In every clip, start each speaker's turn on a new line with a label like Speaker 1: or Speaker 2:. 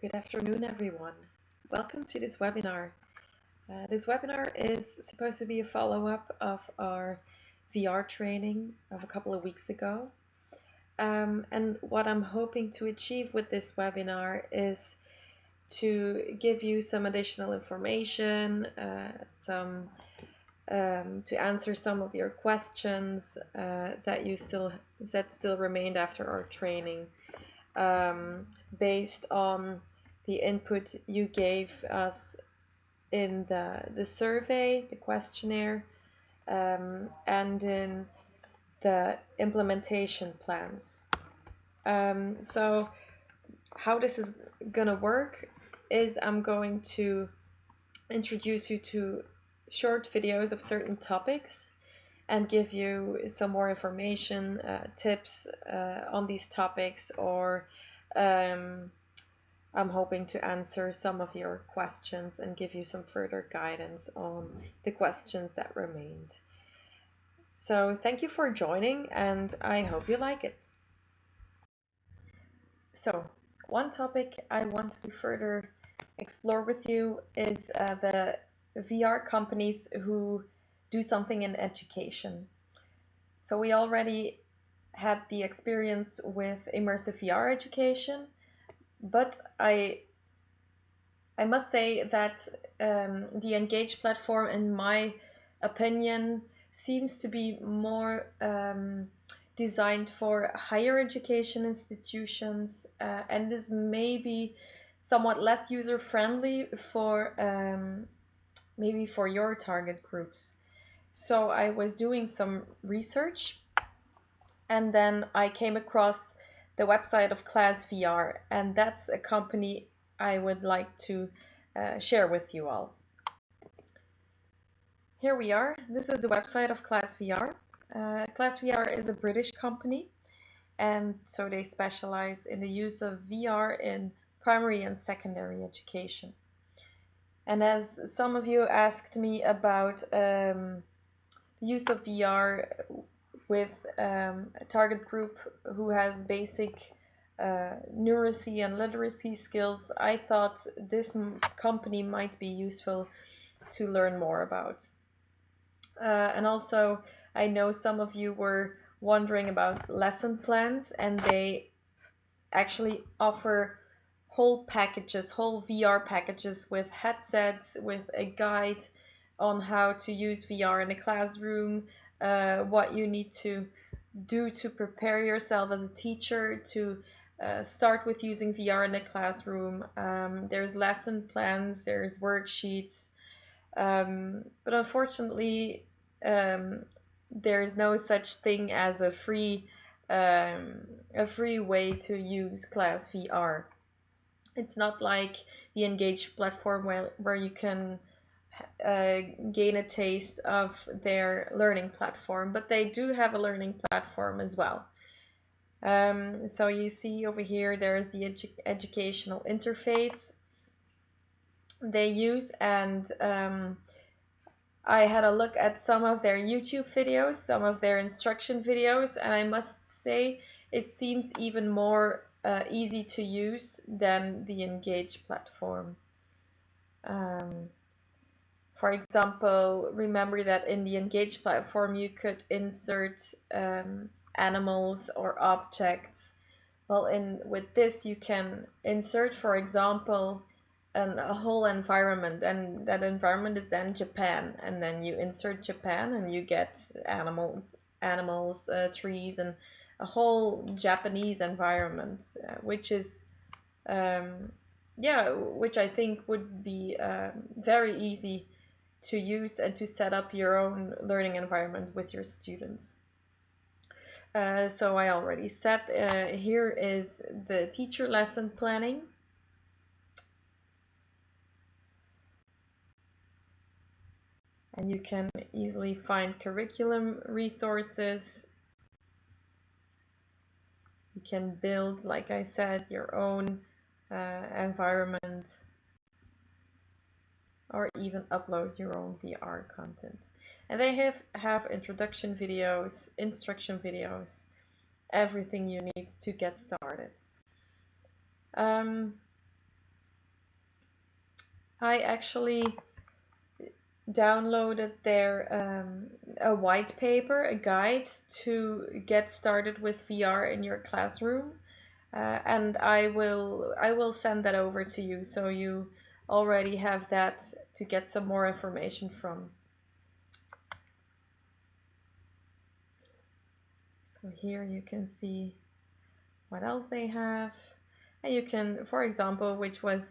Speaker 1: Good afternoon, everyone. Welcome to this webinar. This webinar is supposed to be a follow-up of our VR training of a couple of weeks ago. And what I'm hoping to achieve with this webinar is to give you some additional information, to answer some of your questions that still remained after our training, based on the input you gave us in the survey, the questionnaire, and in the implementation plans. So how this is going to work is I'm going to introduce you to short videos of certain topics and give you some more information, tips on these topics, or I'm hoping to answer some of your questions and give you some further guidance on the questions that remained. So thank you for joining, and I hope you like it. So one topic I want to further explore with you is the VR companies who do something in education. So we already had the experience with immersive VR education, but I must say that the Engage platform, in my opinion, seems to be more designed for higher education institutions, and is maybe somewhat less user-friendly for maybe for your target groups. So I was doing some research, and then I came across the website of ClassVR, and that's a company I would like to share with you all. Here we are. This is the website of ClassVR. ClassVR is a British company, and so they specialize in the use of VR in primary and secondary education. And as some of you asked me about the use of VR with a target group who has basic numeracy and literacy skills, I thought this company might be useful to learn more about. And also, I know some of you were wondering about lesson plans, and they actually offer whole packages, whole VR packages with headsets, with a guide on how to use VR in a classroom, what you need to do to prepare yourself as a teacher to start with using VR in a classroom. There's lesson plans, there's worksheets, but unfortunately there's no such thing as a free way to use ClassVR. It's not like the Engage platform where you can gain a taste of their learning platform, but they do have a learning platform as well. So you see over here there's the educational interface they use, and I had a look at some of their YouTube videos, some of their instruction videos, and I must say it seems even more easy to use than the Engage platform. For example, remember that in the Engage platform you could insert animals or objects. Well, with this you can insert, for example, a whole environment, and that environment is then Japan, and then you insert Japan and you get animals, trees, and a whole Japanese environment, which is which I think would be very easy to use and to set up your own learning environment with your students. So I already said, here is the teacher lesson planning. And you can easily find curriculum resources. You can build, like I said, your own environment, or even upload your own VR content. And they have introduction videos, instruction videos, everything you need to get started. I actually downloaded their a white paper, a guide to get started with VR in your classroom, and I will send that over to you so you already have that to get some more information from. So here you can see what else they have, and you can, for example, which was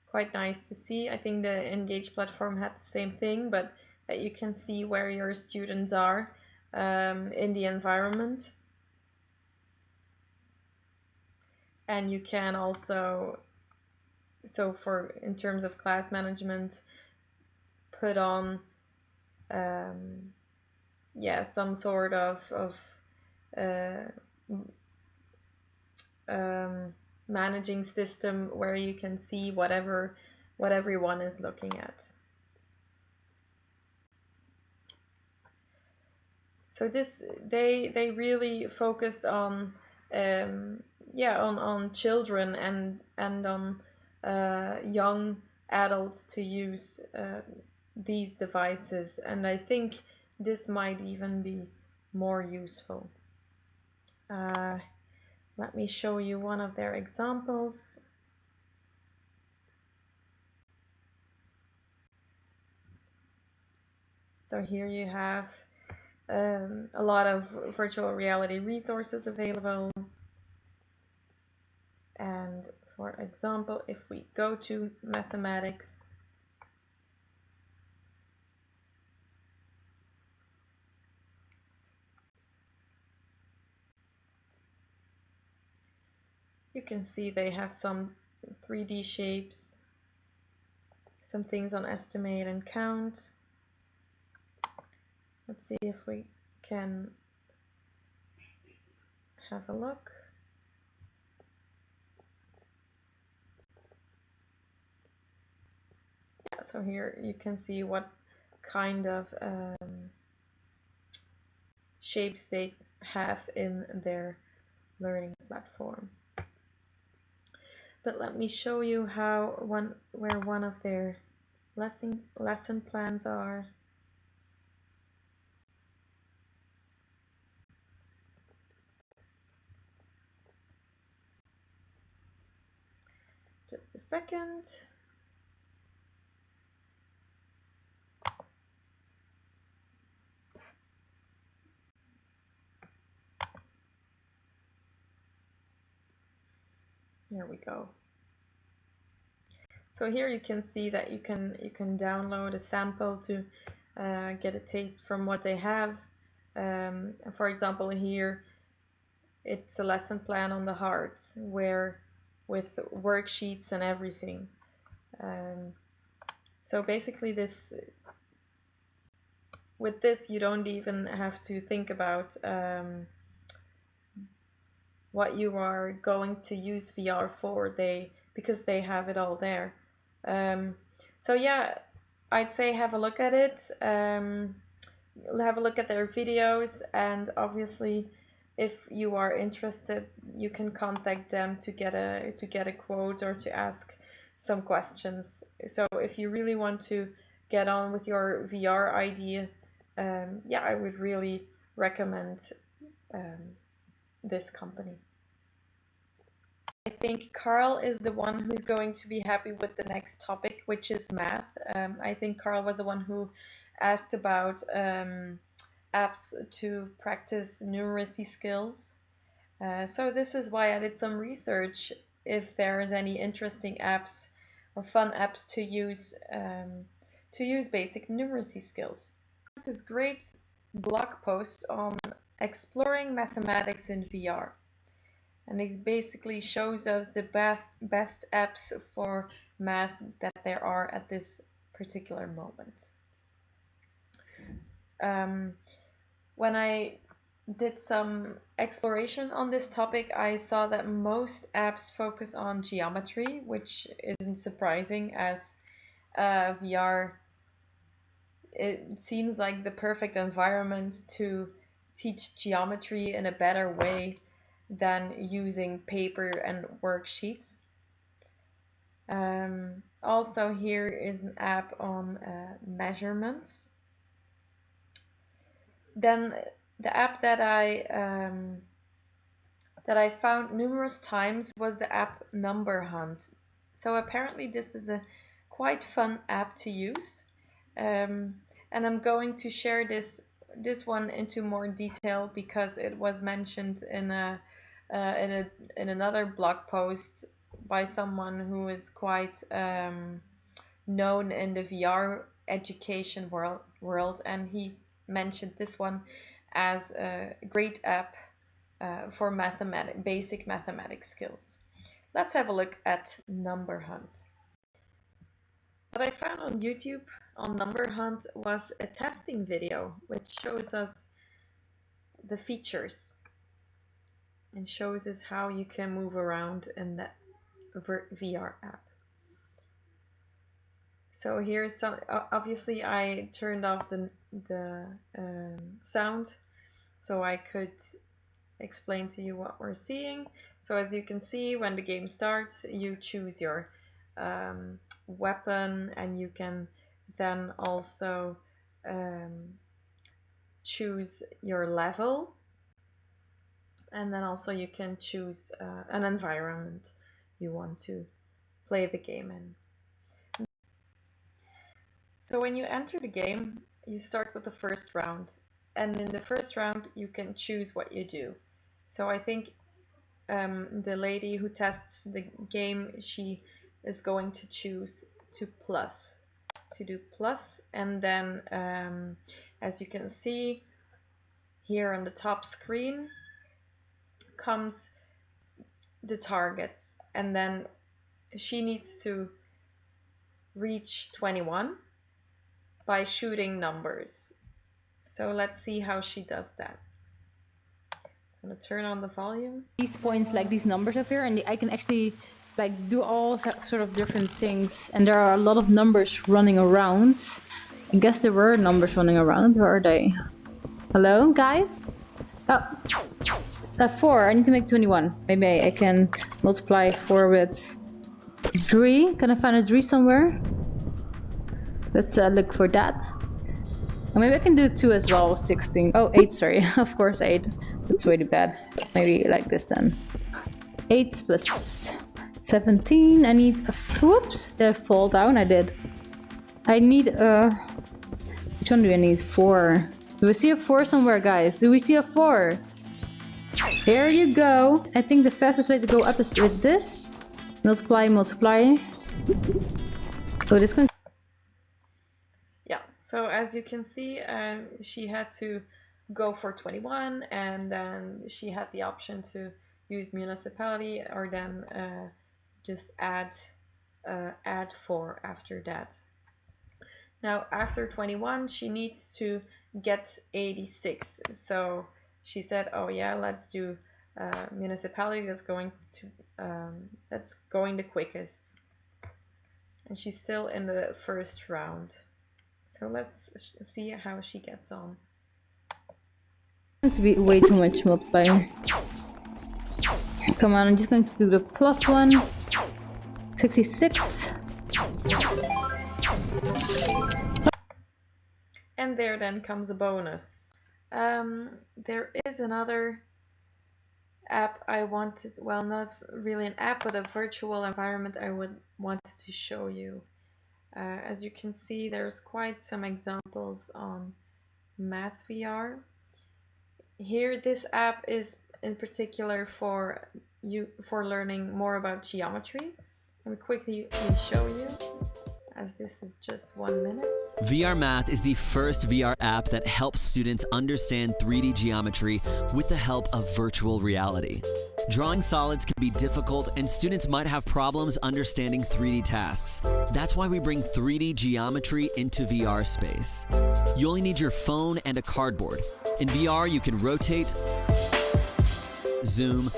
Speaker 1: quite nice to see. I think the Engage platform had the same thing, but that you can see where your students are in the environment. And you can also, so for in terms of class management, put on yeah, some sort of uh, managing system where you can see what everyone is looking at. So this they really focused on yeah, on children and on young adults to use these devices, and I think this might even be more useful. Let me show you one of their examples. So here you have a lot of virtual reality resources available. And for example, if we go to mathematics, you can see they have some 3D shapes, some things on estimate and count. Let's see if we can have a look. Yeah, so here you can see what kind of shapes they have in their learning platform. But let me show you where one of their lesson plans are. Just a second. Here we go. So here you can see that you can download a sample to get a taste from what they have. For example, here it's a lesson plan on the heart, where with worksheets and everything. So basically, with this you don't even have to think about what you are going to use VR for. Because they have it all there. So yeah, I'd say have a look at it. Have a look at their videos, and obviously, if you are interested, you can contact them to get a quote or to ask some questions. So if you really want to get on with your VR idea, yeah, I would really recommend this company. I think Carl is the one who's going to be happy with the next topic, which is math. I think Carl was the one who asked about apps to practice numeracy skills. So this is why I did some research if there's any interesting apps or fun apps to use basic numeracy skills. This great blog post on exploring mathematics in VR. And it basically shows us the best apps for math that there are at this particular moment. When I did some exploration on this topic, I saw that most apps focus on geometry, which isn't surprising, as VR, it seems like the perfect environment to teach geometry in a better way than using paper and worksheets. Also, here is an app on measurements. Then the app that I found numerous times was the app Number Hunt. So apparently this is a quite fun app to use, and I'm going to share this one into more detail because it was mentioned in another blog post by someone who is quite known in the VR education world, and he mentioned this one as a great app for basic mathematics skills. Let's have a look at Number Hunt. What I found on YouTube on Number Hunt was a testing video which shows us the features and shows us how you can move around in that VR app. So here's some. Obviously, I turned off the sound so I could explain to you what we're seeing. So as you can see, when the game starts, you choose your weapon, and you can then also choose your level, and then also you can choose an environment you want to play the game in. So when you enter the game, you start with the first round, and in the first round you can choose what you do. So I think the lady who tests the game, she is going to choose to do plus, and then as you can see here on the top screen comes the targets, and then she needs to reach 21 by shooting numbers. So let's see how she does that. I'm gonna turn on the volume.
Speaker 2: These points, like these numbers up here, and I can actually like do all sort of different things, and there are a lot of numbers running around. I guess there were numbers running around. Where are they? Hello, guys? Oh, it's 4. I need to make 21. Maybe I can multiply 4 with 3. Can I find a 3 somewhere? Let's look for that. Or maybe I can do 2 as well, 16. Oh, 8, sorry. Of course 8. That's really bad. Maybe like this then. 8 plus 17. I need a... Whoops! Did I fall down? I did. I need a... Which one do I need? 4. Do we see a 4 somewhere, guys? Do we see a 4? There you go. I think the fastest way to go up is with this. Multiply, multiply. Oh, this can...
Speaker 1: Yeah, so as you can see, she had to go for 21, and then she had the option to use municipality, or then just add 4 after that. Now after 21 she needs to get 86, so she said, oh yeah, let's do municipality. That's going the quickest, and she's still in the first round. So let's see how she gets on.
Speaker 2: It's going to be way too much multiplier. Come on, I'm just going to do the plus 1. 66.
Speaker 1: And there then comes a bonus. There is another app I wanted, well, not really an app, but a virtual environment I wanted to show you. As you can see, there's quite some examples on Meath VR. Here, this app is in particular for learning more about geometry. Let me quickly show you, as this is just 1 minute.
Speaker 3: VR Math is the first VR app that helps students understand 3D geometry with the help of virtual reality. Drawing solids can be difficult, and students might have problems understanding 3D tasks. That's why we bring 3D geometry into VR space. You only need your phone and a cardboard. In VR, you can rotate, zoom,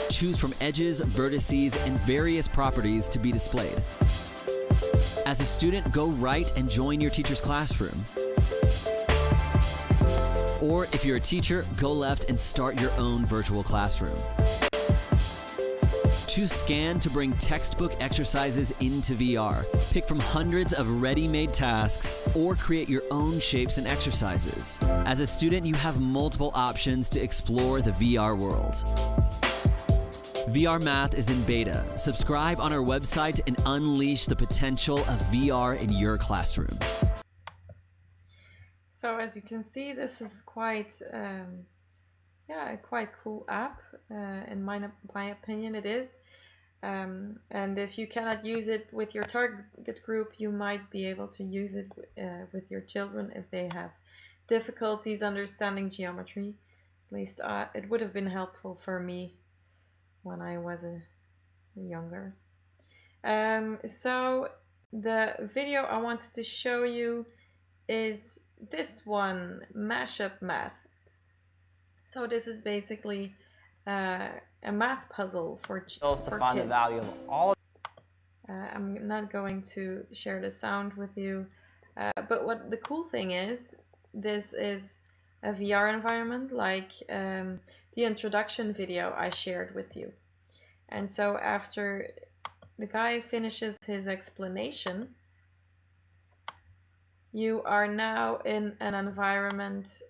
Speaker 3: choose from edges, vertices, and various properties to be displayed. As a student, go right and join your teacher's classroom. Or if you're a teacher, go left and start your own virtual classroom. Choose Scan to bring textbook exercises into VR. Pick from hundreds of ready-made tasks or create your own shapes and exercises. As a student, you have multiple options to explore the VR world. VR Math is in beta. Subscribe on our website and unleash the potential of VR in your classroom.
Speaker 1: So as you can see, this is quite a quite cool app. In my opinion, it is. And if you cannot use it with your target group, you might be able to use it with your children if they have difficulties understanding geometry. At least it would have been helpful for me when I was younger. So the video I wanted to show you is this one, Mashup Math. So this is basically a math puzzle for kids.
Speaker 4: To find the value of all.
Speaker 1: I'm not going to share the sound with you, but what the cool thing is, this is a VR environment like the introduction video I shared with you. And so after the guy finishes his explanation, you are now in an environment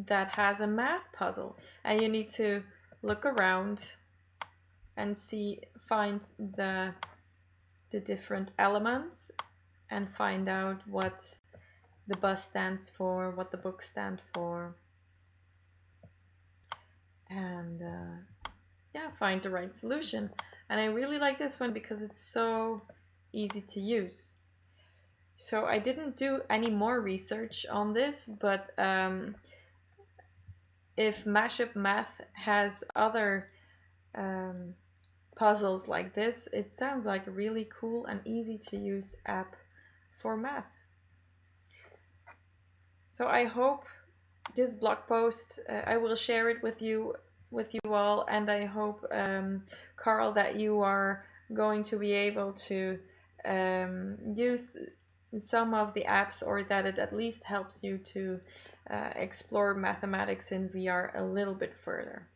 Speaker 1: that has a math puzzle, and you need to look around and find the different elements and find out what the bus stands for, what the books stand for, and yeah, find the right solution. And I really like this one because it's so easy to use. So I didn't do any more research on this, but if Mashup Math has other puzzles like this, it sounds like a really cool and easy to use app for math. So I hope this blog post, I will share it with you all, and I hope, Carl, that you are going to be able to use some of the apps, or that it at least helps you to explore mathematics in VR a little bit further.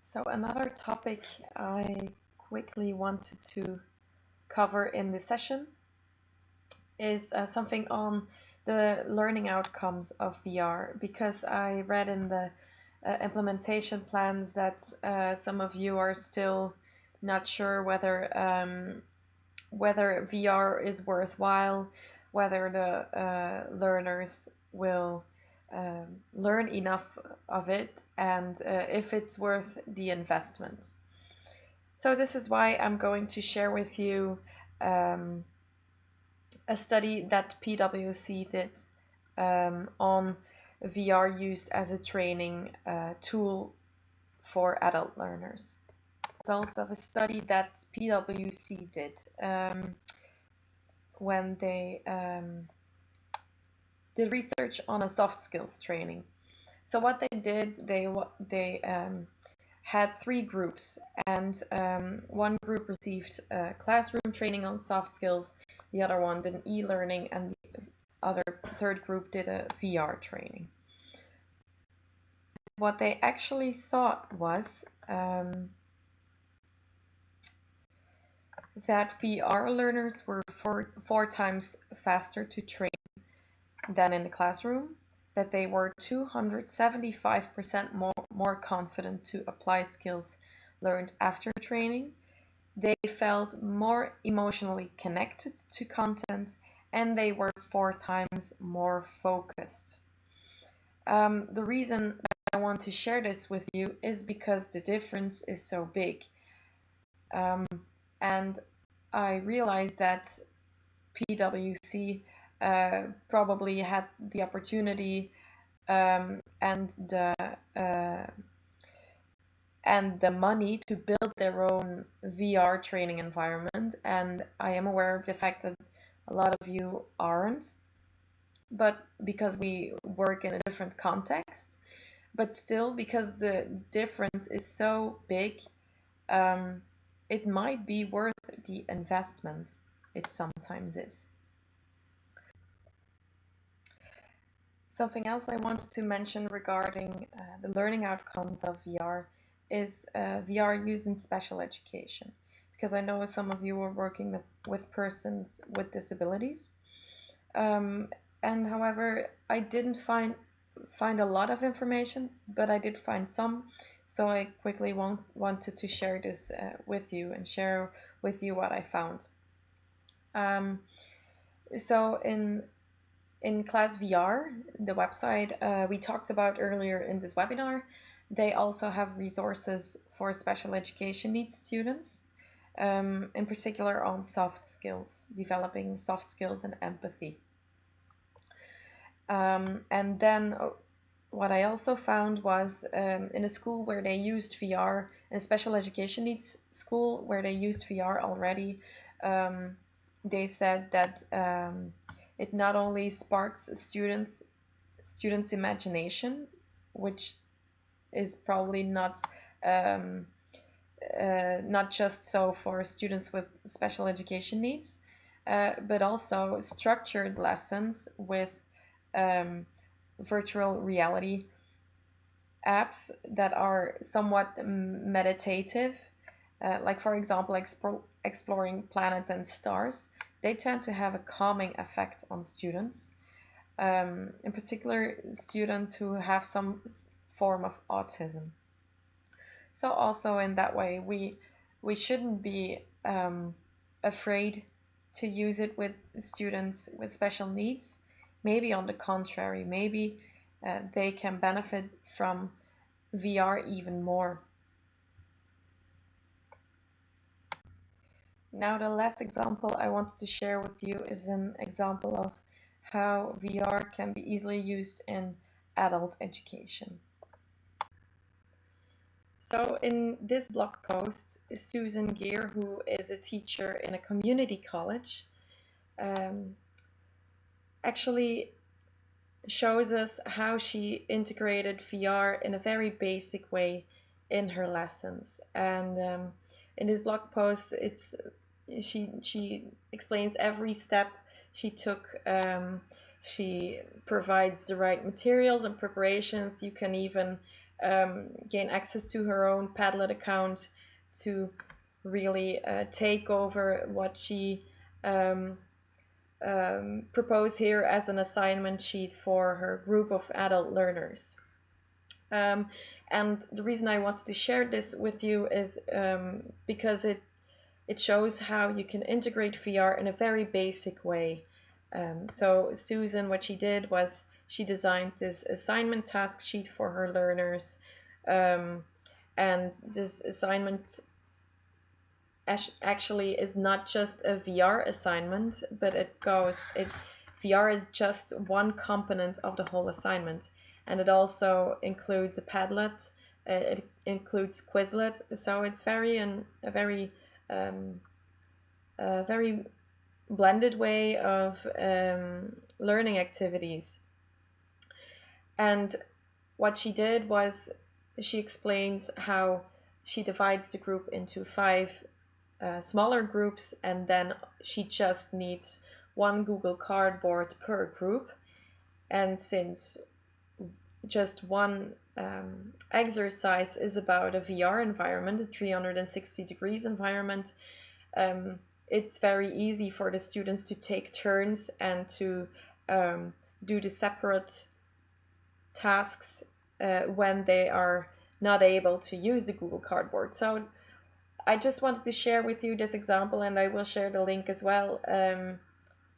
Speaker 1: So another topic I quickly wanted to cover in this session is something on the learning outcomes of VR, because I read in the implementation plans that some of you are still not sure whether VR is worthwhile, whether the learners will learn enough of it, and if it's worth the investment. So this is why I'm going to share with you a study that PwC did on VR used as a training tool for adult learners. Results of a study that PwC did when they did research on a soft skills training. So what they did, they had 3 groups, and one group received classroom training on soft skills, the other one did an e-learning, and the third group did a VR training. What they actually thought was that VR learners were 4 times faster to train than in the classroom, that they were 275% more confident to apply skills learned after training. They felt more emotionally connected to content, and they were 4 times more focused. The reason I want to share this with you is because the difference is so big. And I realized that PwC probably had the opportunity and the money to build their own VR training environment, and I am aware of the fact that a lot of you aren't, but because we work in a different context, but still, because the difference is so big, it might be worth the investment. It sometimes is. Something else I wanted to mention regarding the learning outcomes of VR is VR used in special education? Because I know some of you are working with persons with disabilities. And however, I didn't find a lot of information, but I did find some. So I quickly wanted to share this with you and share with you what I found. So in ClassVR, the website we talked about earlier in this webinar, they also have resources for special education needs students, in particular on soft skills, developing soft skills and empathy. And then what I also found was in a school where they used VR, in a special education needs school where they used VR already, they said that it not only sparks students' imagination, which is probably not just so for students with special education needs, but also structured lessons with virtual reality apps that are somewhat meditative, like for example exploring planets and stars. They tend to have a calming effect on students, in particular students who have some form of autism. So also in that way we shouldn't be afraid to use it with students with special needs. Maybe on the contrary, maybe they can benefit from VR even more. Now the last example I wanted to share with you is an example of how VR can be easily used in adult education. So in this blog post, Susan Geer, who is a teacher in a community college, actually shows us how she integrated VR in a very basic way in her lessons. And in this blog post, she explains every step she took. She provides the right materials and preparations. You can even gain access to her own Padlet account to really take over what she propose here as an assignment sheet for her group of adult learners. And the reason I wanted to share this with you is because it shows how you can integrate VR in a very basic way. So Susan, what she did was she designed this assignment task sheet for her learners, and this assignment actually is not just a VR assignment, but VR is just one component of the whole assignment, and it also includes a Padlet, it includes Quizlet, so it's a very blended way of learning activities. And what she did was she explains how she divides the group into 5 smaller groups, and then she just needs 1 Google Cardboard per group. And since just one exercise is about a VR environment, a 360 degrees environment, it's very easy for the students to take turns and to do the separate tasks when they are not able to use the Google Cardboard. So I just wanted to share with you this example, and I will share the link as well,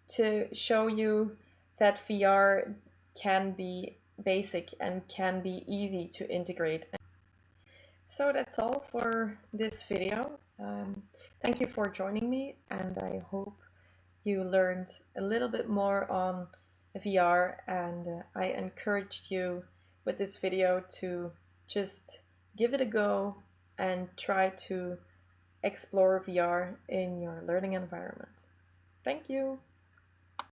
Speaker 1: to show you that VR can be basic and can be easy to integrate. So that's all for this video. Thank you for joining me, and I hope you learned a little bit more on VR, and I encouraged you with this video to just give it a go and try to explore VR in your learning environment. Thank you.